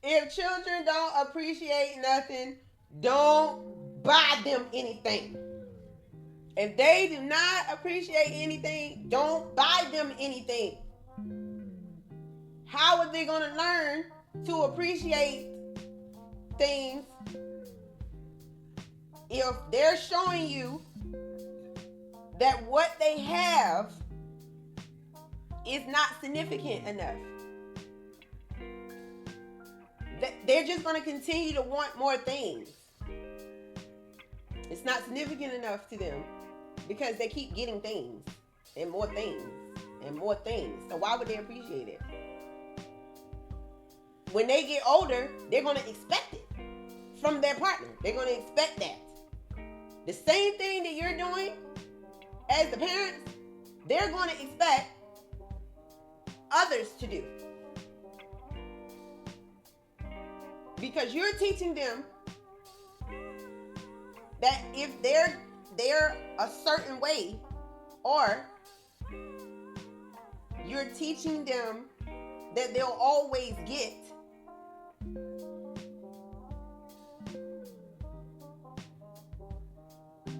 If children don't appreciate nothing, don't buy them anything. If they do not appreciate anything, don't buy them anything. How are they going to learn to appreciate things if they're showing you that what they have is not significant enough? They're just going to continue to want more things. It's not significant enough to them because they keep getting things and more things and more things. So why would they appreciate it? When they get older, they're going to expect it from their partner. They're going to expect that. The same thing that you're doing as the parents, they're going to expect others to do. Because you're teaching them that if they're a certain way, or you're teaching them that they'll always get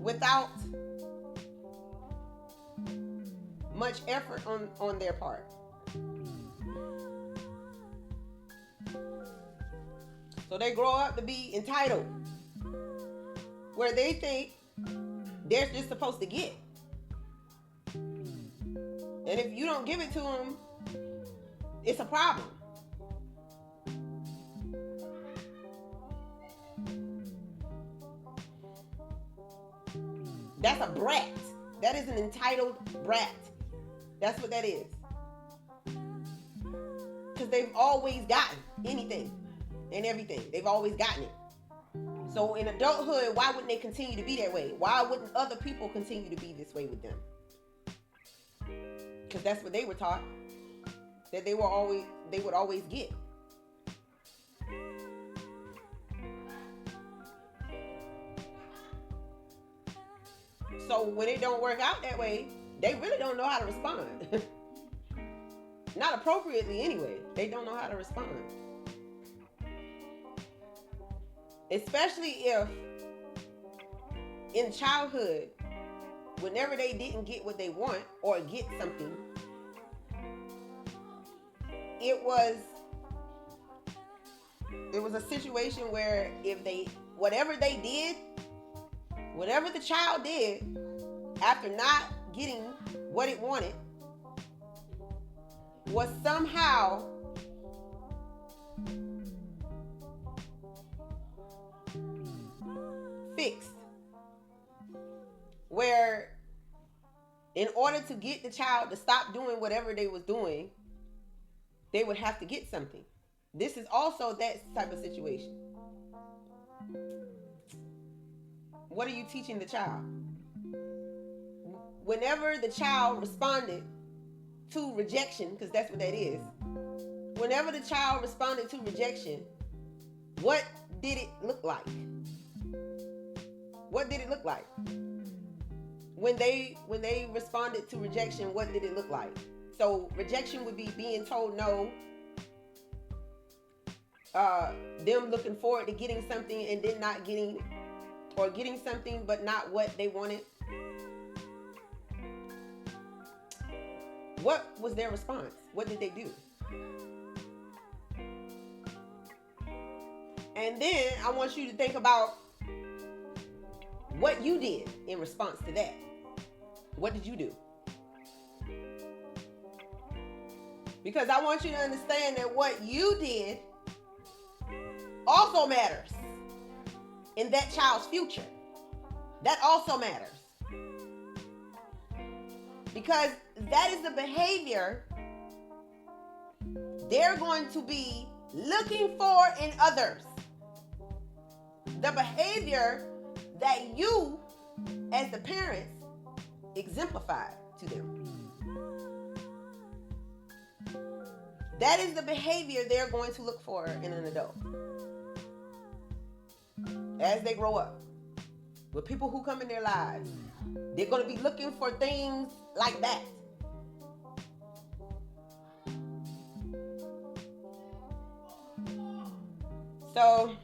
without much effort on their part. So they grow up to be entitled, where they think they're just supposed to get. And if you don't give it to them, it's a problem. That's a brat. That is an entitled brat. That's what that is. Because they've always gotten anything and everything. They've always gotten it. So in adulthood, why wouldn't they continue to be that way? Why wouldn't other people continue to be this way with them? Because that's what they were taught. That they would always get. So when it don't work out that way, they really don't know how to respond. Not appropriately anyway. They don't know how to respond. Especially if in childhood, whenever they didn't get what they want or get something, it was a situation where whatever the child did after not getting what it wanted was somehow fixed. Where in order to get the child to stop doing whatever they was doing, they would have to get something. This is also that type of situation. What are you teaching the child? Whenever the child responded to rejection, because that's what that is. Whenever the child responded to rejection, what did it look like? What did it look like? When they responded to rejection, what did it look like? So rejection would be being told no, them looking forward to getting something and then not getting, or getting something but not what they wanted. What was their response? What did they do? And then I want you to think about what you did in response to that. What did you do? Because I want you to understand that what you did also matters in that child's future. That also matters. Because that is the behavior they're going to be looking for in others. The behavior that you, as the parents, exemplified to them. That is the behavior they're going to look for in an adult as they grow up. With people who come in their lives, they're going to be looking for things like that. So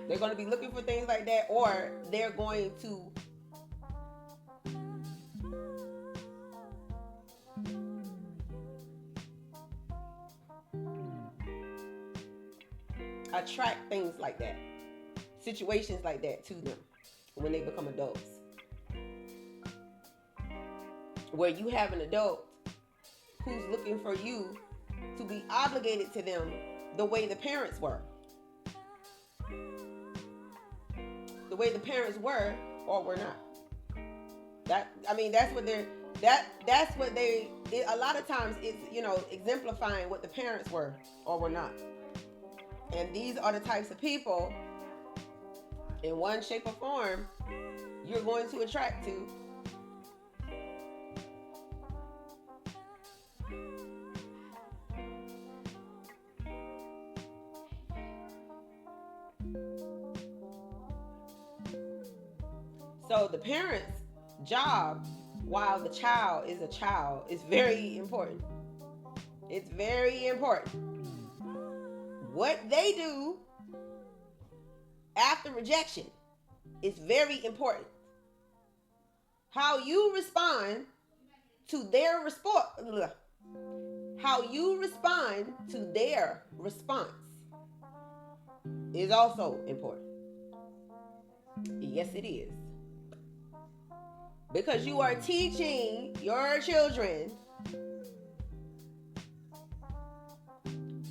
they're going to be looking for things like that, or they're going to attract things like that, situations like that to them when they become adults. Where you have an adult who's looking for you to be obligated to them the way the parents were. The way the parents were or were not. That's what they, a lot of times it's, exemplifying what the parents were or were not. And these are the types of people, in one shape or form, you're going to attract to. So the parent's job, while the child is a child, is very important. It's very important. What they do after rejection is very important. How you respond to their response, is also important. Yes, it is. Because you are teaching your children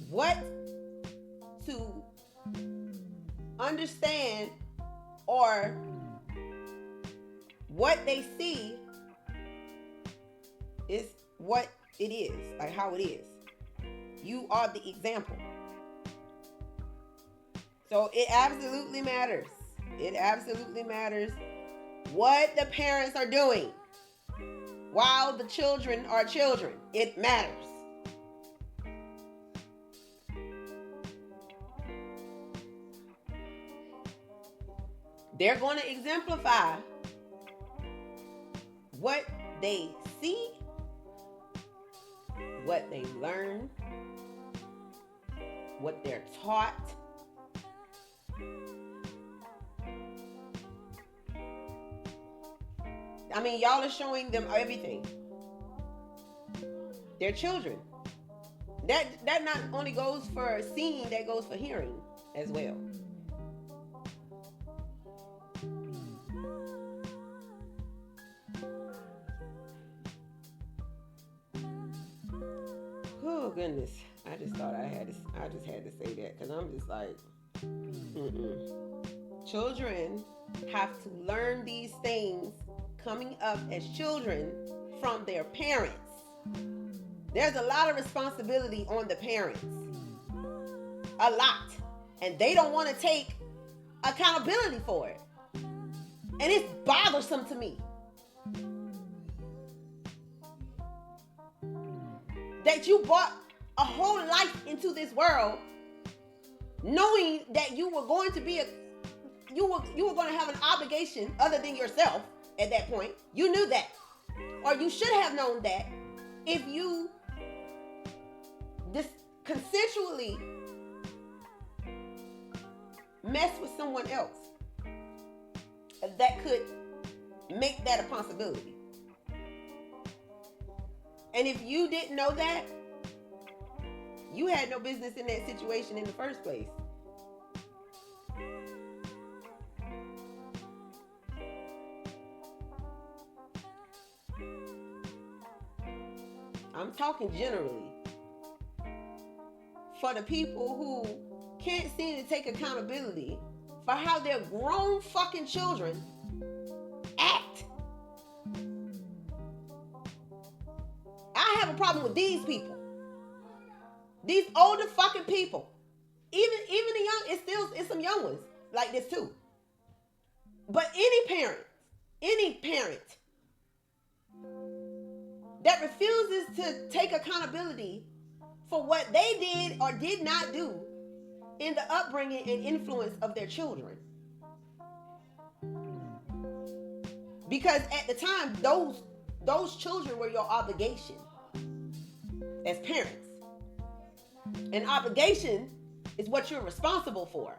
what to understand, or what they see is what it is, like how it is. You are the example. So it absolutely matters. It absolutely matters what the parents are doing while the children are children. It matters. They're going to exemplify what they see, what they learn, what they're taught. Y'all are showing them everything. They're children. That not only goes for seeing, that goes for hearing as well. Oh goodness, I just thought I just had to say that, because I'm just like, children have to learn these things coming up as children from their parents. There's a lot of responsibility on the parents. A lot. And they don't want to take accountability for it. And it's bothersome to me that you brought a whole life into this world knowing that you were going to be you were going to have an obligation other than yourself. At that point, you knew that, or you should have known that, if you consensually mess with someone else that could make that a possibility. And if you didn't know that, you had no business in that situation in the first place. I'm talking generally. For the people who can't seem to take accountability for how their grown fucking children act. I have a problem with these people. These older fucking people. Even the young, it's some young ones like this too. But any parent that refuses to take accountability for what they did or did not do in the upbringing and influence of their children. Because at the time, those children were your obligation as parents. An obligation is what you're responsible for.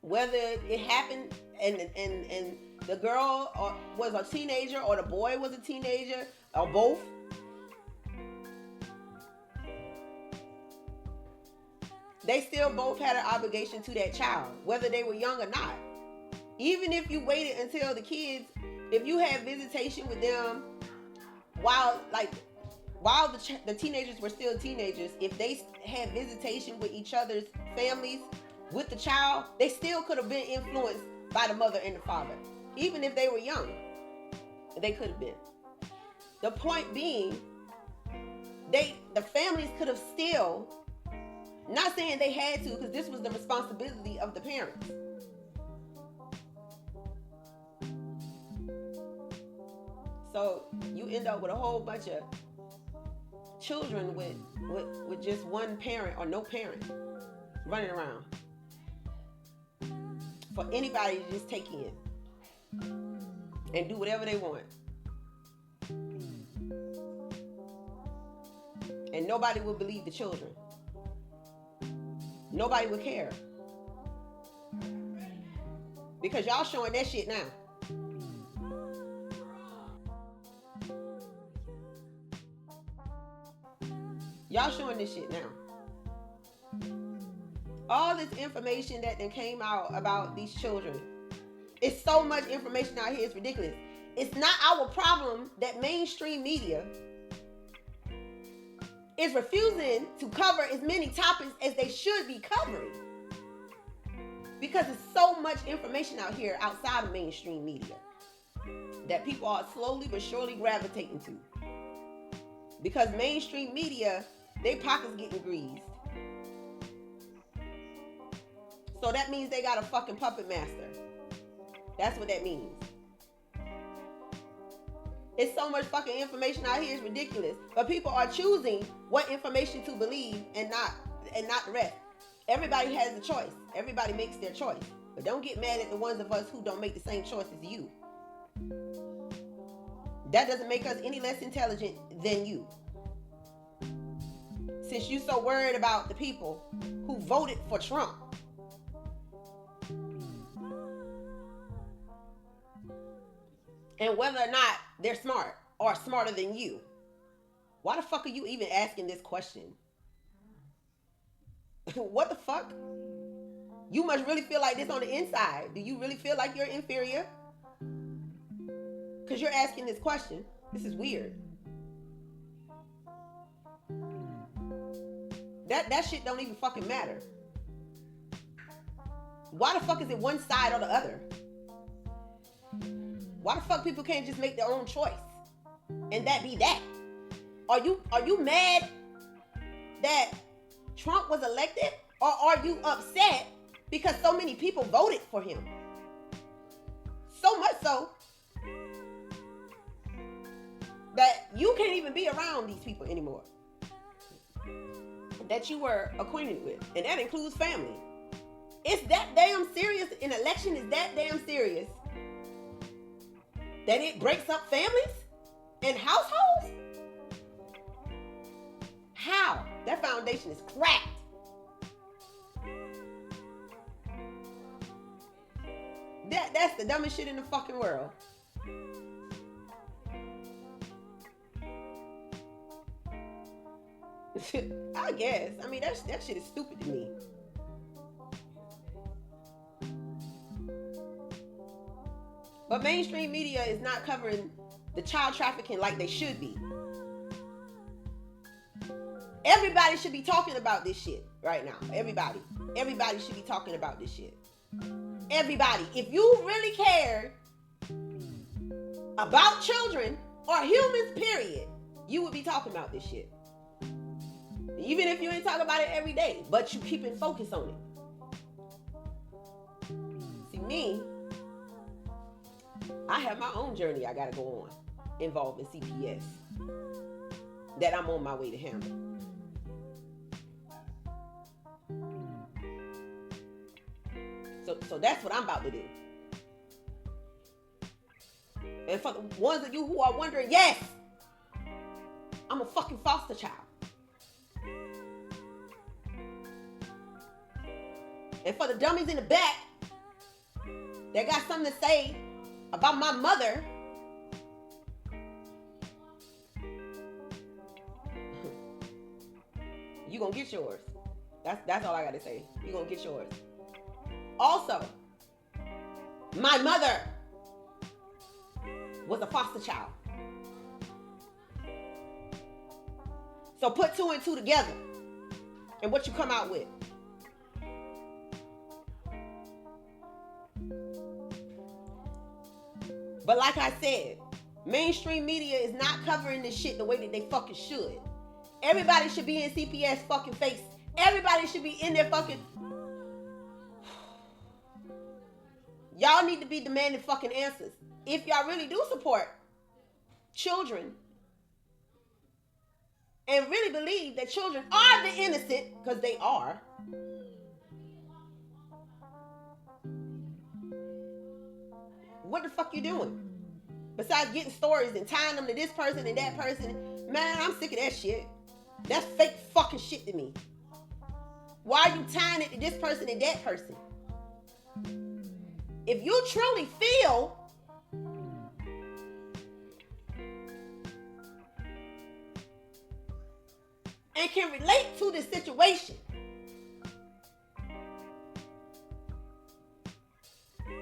Whether it happened and the girl was a teenager or the boy was a teenager or both, they still both had an obligation to that child, whether they were young or not. Even if you waited until the kids, if you had visitation with them while the teenagers were still teenagers, if they had visitation with each other's families with the child, they still could have been influenced by the mother and the father. Even if they were young, they could have been. The point being, the families could have still, not saying they had to, because this was the responsibility of the parents. So you end up with a whole bunch of children with just one parent or no parent running around for anybody to just take in and do whatever they want. And nobody will believe the children. Nobody would care. Because y'all showing that shit now. Y'all showing this shit now. All this information that then came out about these children. It's so much information out here, it's ridiculous. It's not our problem that mainstream media is refusing to cover as many topics as they should be covering. Because there's so much information out here outside of mainstream media that people are slowly but surely gravitating to. Because mainstream media, they pockets getting greased. So that means they got a fucking puppet master. That's what that means. It's so much fucking information out here, it's ridiculous. But people are choosing what information to believe and not the rest. Everybody has a choice. Everybody makes their choice. But don't get mad at the ones of us who don't make the same choice as you. That doesn't make us any less intelligent than you. Since you so worried about the people who voted for Trump. And whether or not they're smart or smarter than you. Why the fuck are you even asking this question? What the fuck? You must really feel like this on the inside. Do you really feel like you're inferior? Because you're asking this question. This is weird. That shit don't even fucking matter. Why the fuck is it one side or the other? Why the fuck people can't just make their own choice? And that be that? Are you mad that Trump was elected? Or are you upset because so many people voted for him? So much so that you can't even be around these people anymore that you were acquainted with. And that includes family. It's that damn serious. An election is that damn serious that it breaks up families and households? How? That foundation is cracked. That's the dumbest shit in the fucking world. I guess. I mean, that shit is stupid to me. But mainstream media is not covering the child trafficking like they should be. Everybody should be talking about this shit right now. Everybody should be talking about this shit. Everybody. If you really care about children or humans, period, you would be talking about this shit. Even if you ain't talking about it every day, but you keeping focus on it. See, me, I have my own journey I gotta go on involving CPS that I'm on my way to handle. So that's what I'm about to do. And for the ones of you who are wondering, yes, I'm a fucking foster child. And for the dummies in the back that got something to say about my mother, you gonna get yours. That's all I gotta say. You gonna get yours. Also, my mother was a foster child. So put 2 and 2 together and what you come out with. But like I said, mainstream media is not covering this shit the way that they fucking should. Everybody should be in CPS fucking face. Everybody should be in their fucking... Y'all need to be demanding fucking answers. If y'all really do support children and really believe that children are the innocent, because they are, what the fuck you doing? Besides getting stories and tying them to this person and that person. Man, I'm sick of that shit. That's fake fucking shit to me. Why are you tying it to this person and that person? If you truly feel and can relate to this situation,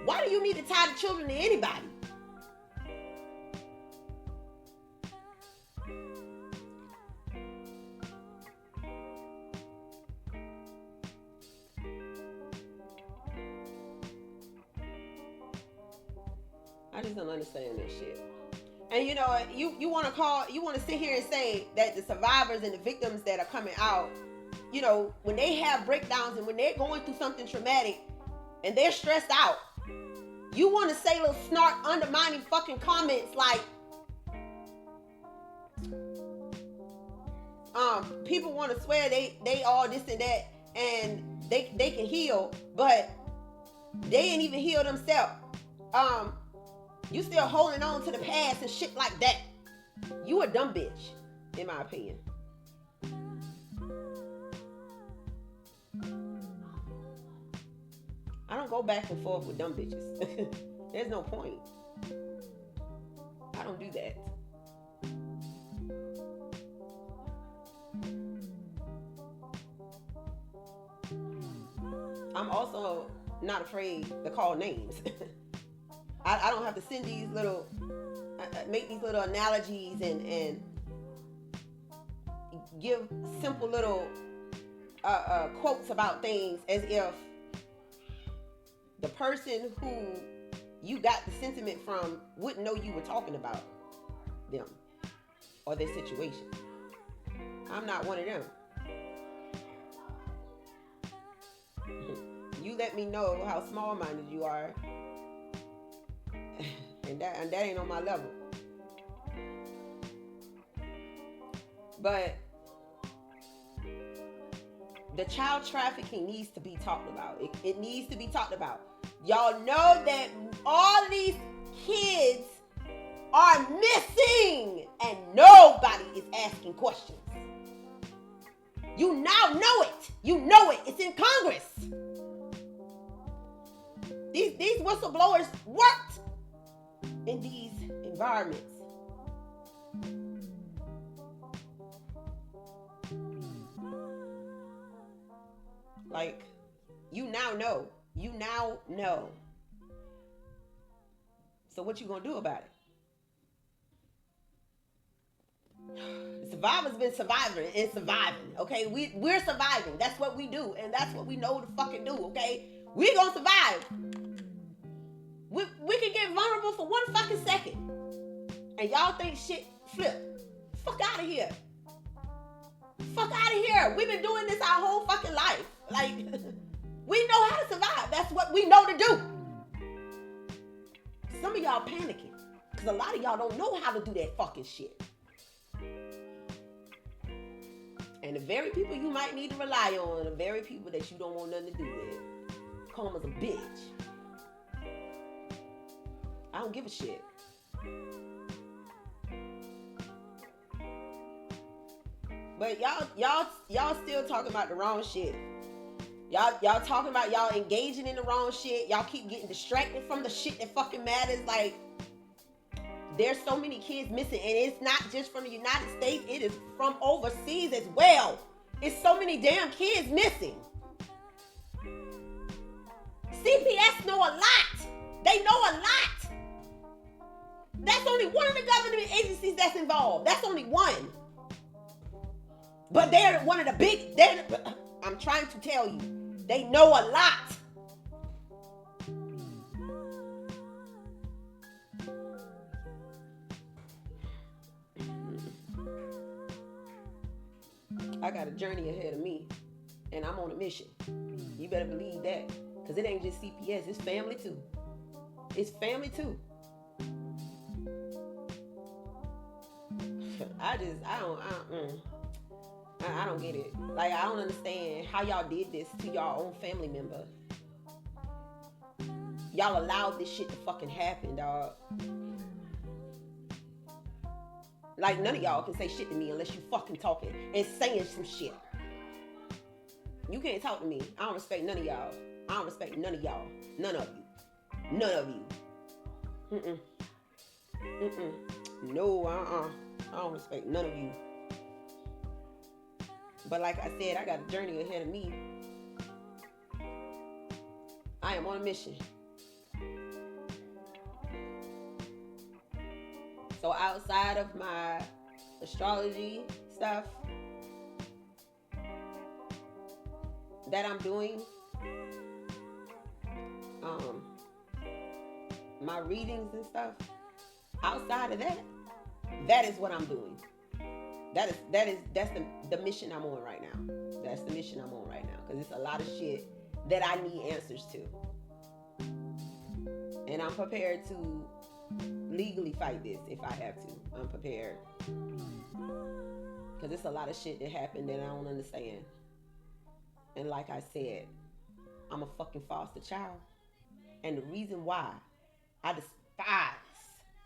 why do you need to tie the children to anybody? I just don't understand this shit. And you know, you want to sit here and say that the survivors and the victims that are coming out, you know, when they have breakdowns and when they're going through something traumatic and they're stressed out, you want to say little snark undermining fucking comments like, people want to swear they all this and that and they can heal, but they ain't even heal themselves. You still holding on to the past and shit like that. You a dumb bitch, in my opinion. I don't go back and forth with dumb bitches. There's no point. I don't do that. I'm also not afraid to call names. I don't have to send these little, make these little analogies and give simple little quotes about things as if the person who you got the sentiment from wouldn't know you were talking about them or their situation. I'm not one of them. You let me know how small-minded you are. And that ain't on my level. But the child trafficking needs to be talked about. It needs to be talked about. Y'all know that all of these kids are missing and nobody is asking questions. You now know it. You know it. It's in Congress. These whistleblowers worked in these environments. Like, you now know. You now know. So what you gonna do about it? The survivors been surviving and surviving, okay? We're surviving. That's what we do, and that's what we know to fucking do, okay? We gonna survive. We can get vulnerable for 1 fucking second. And y'all think shit flip. Fuck out of here. Fuck out of here. We've been doing this our whole fucking life. Like, we know how to survive. That's what we know to do. Some of y'all panicking. Because a lot of y'all don't know how to do that fucking shit. And the very people you might need to rely on, the very people that you don't want nothing to do with, Karma's a bitch. I don't give a shit. But y'all still talking about the wrong shit. Y'all talking about y'all engaging in the wrong shit. Y'all keep getting distracted from the shit that fucking matters. Like, there's so many kids missing, and it's not just from the United States, it is from overseas as well. It's so many damn kids missing. CPS know a lot. They know a lot. That's only one of the government agencies that's involved. That's only one. But they're one of the big, I'm trying to tell you, they know a lot. I got a journey ahead of me, and I'm on a mission. You better believe that, because it ain't just CPS, it's family too. It's family too. I don't get it. Like, I don't understand how y'all did this to y'all own family member. Y'all allowed this shit to fucking happen, dog. Like, none of y'all can say shit to me unless you fucking talking and saying some shit. You can't talk to me. I don't respect none of y'all. I don't respect none of y'all. None of you. None of you. No, I don't respect none of you. But like I said, I got a journey ahead of me. I am on a mission. So outside of my astrology stuff that I'm doing, my readings and stuff, outside of that, that is what I'm doing. That's the mission I'm on right now. That's the mission I'm on right now. Because it's a lot of shit that I need answers to. And I'm prepared to legally fight this if I have to. I'm prepared. Because it's a lot of shit that happened that I don't understand. And like I said, I'm a fucking foster child. And the reason why I despise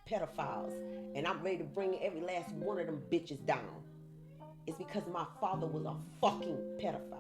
pedophiles and I'm ready to bring every last one of them bitches down is because my father was a fucking pedophile.